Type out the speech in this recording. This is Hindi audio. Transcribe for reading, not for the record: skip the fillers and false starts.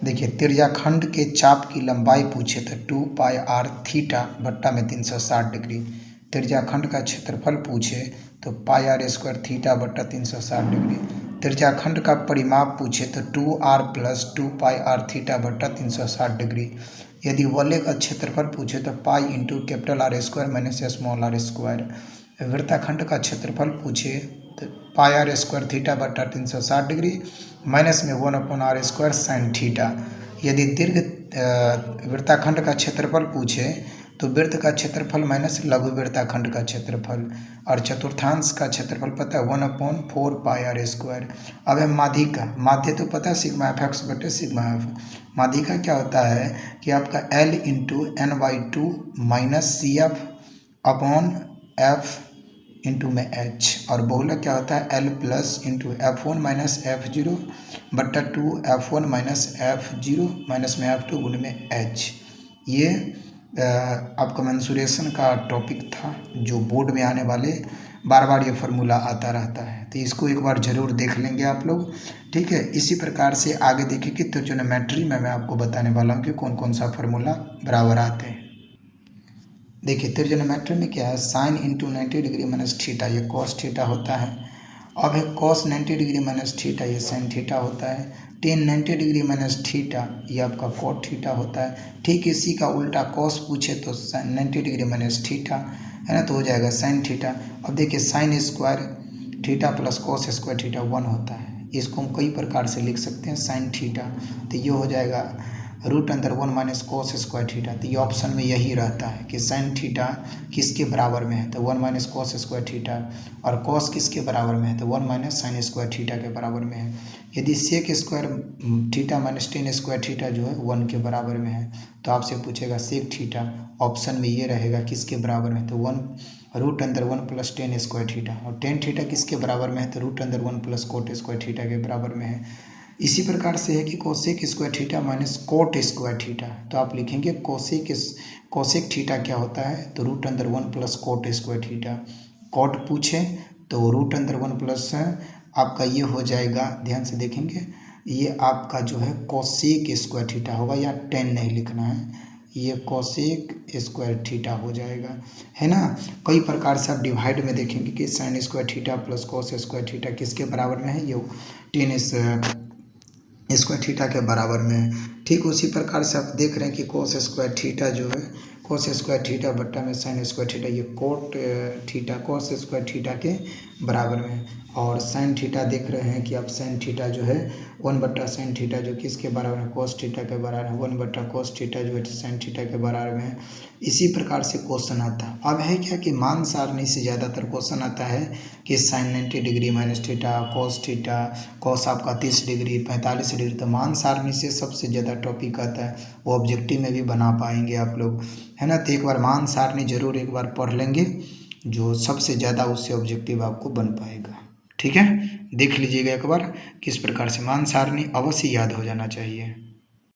देखिए त्रिज्याखंड के चाप की लंबाई पूछे तो 2 पाई r थीटा बट्टा में 360 डिग्री। त्रिज्याखंड का क्षेत्रफल पूछे तो पाई r स्क्वायर थीटा बट्टा 360 डिग्री। त्रिज्याखंड का परिमाप पूछे तो 2r प्लस 2 पाई r थीटा बट्टा 360 डिग्री। यदि वलय का क्षेत्रफल पूछे तो pi into capital R square minus small r square. वृत्ताखंड का क्षेत्रफल पूछे तो पाई r स्क्वायर थीटा बट्टा 360 डिग्री माइनस में 1/r स्क्वायर साइन थीटा। यदि दीर्घ वृत्ताखंड का क्षेत्रफल पूछे तो वृत्त का क्षेत्रफल माइनस लघु वृत्ताखंड का क्षेत्रफल, और चतुर्थांश का क्षेत्रफल पता है 1/4 पाई r स्क्वायर। अब है माध्यिका। माध्य तो पता है सिग्मा एफ एक्स बटे सिग्मा एफ। माध्यिका क्या होता है कि आपका L into n/2 minus c f upon f into में h, और बहुलक क्या होता है L plus into F1 minus F0 बट्टा 2 F1 माइनस F0 माइनस में F2 गुण में h। ये आपका मेंसुरेशन का टॉपिक था जो बोर्ड में आने वाले बार बार ये फार्मूला आता रहता है, तो इसको एक बार ज़रूर देख लेंगे आप लोग। ठीक है, इसी प्रकार से आगे देखिए कि त्रिज्यनोमेट्री में मैं आपको बताने वाला हूँ कि कौन कौन सा फार्मूला बराबर आते हैं। देखिए त्रिज्यनोमेट्री में क्या है, sine into 90 degree minus theta ये कॉस थीटा होता है। अब है कॉस 90 डिग्री माइनस थीटा ये साइन थीटा होता है। टेन 90 डिग्री माइनस थीटा ये आपका कॉट थीटा होता है। ठीक इसी का उल्टा कॉस पूछे तो 90 डिग्री माइनस थीटा है ना, तो हो जाएगा साइन थीटा। अब देखिए sine square theta plus cos square theta 1 होता है। इसको हम कई प्रकार से लिख सकते हैं साइन थीटा, तो ये हो जाएगा √1 माइनस कॉस स्क्वायर थीटा। तो ये ऑप्शन में यही रहता है कि साइन थीटा किसके बराबर में है, तो 1 माइनस कॉस स्क्वायर थीटा, और कॉस किसके बराबर में है, तो 1 माइनस साइन स्क्वायर थीटा के बराबर में है। यदि sec square theta minus tan square theta जो है 1 के बराबर में है, तो आपसे पूछेगा सेक थीटा, ऑप्शन में ये रहेगा किसके बराबर में, तो √1 प्लस टेन स्क्वायर थीटा, और टेन थीटा किसके बराबर में है, तो √1 प्लस कोट स्क्वायर थीटा के बराबर में है। इसी प्रकार से है कि cosec square theta minus cot square theta, तो आप लिखेंगे कोसेक थीटा क्या होता है, तो √1 plus cot square theta. Cot पूछे तो √1 प्लस आपका ये हो जाएगा, ध्यान से देखेंगे ये आपका जो है कोसेक स्क्वायर थीटा होगा, या 10 नहीं लिखना है, ये कोसेक स्क्वायर थीटा हो जाएगा, है ना। कई प्रकार से आप डिवाइड में देखेंगे कि sine square theta plus cos square theta किसके बराबर में है, ये 10 स्क्वायर थीटा के बराबर में है। ठीक उसी प्रकार से आप देख रहे हैं कि कोस स्क्वायर थीटा जो है कोस स्क्वायर थीटा बट्टा में साइन स्क्वायर थीटा ये cot theta cos square theta के बराबर में है। और साइन थीटा देख रहे हैं कि आप साइन थीटा जो है 1 बट्टा साइन थीटा जो किसके बराबर है, कोस थीटा के बराबर है। 1 बट्टा कोस थीटा जो है साइन थीटा के बराबर में है। इसी प्रकार से क्वेश्चन आता है। अब है क्या कि मान सारणी से ज़्यादातर क्वेश्चन आता है कि sine 90 degree minus theta cos आपका 30 डिग्री 45 डिग्री, तो मान सारणी से सबसे ज़्यादा टॉपिक आता है, वो ऑब्जेक्टिव में भी बना पाएंगे आप लोग, है ना। तो एक बार मान सारणी जरूर एक बार पढ़ लेंगे, जो सबसे ज़्यादा उससे ऑब्जेक्टिव आपको बन पाएगा। ठीक है, देख लीजिएगा एक बार किस प्रकार से मान सारणी अवश्य याद हो जाना चाहिए।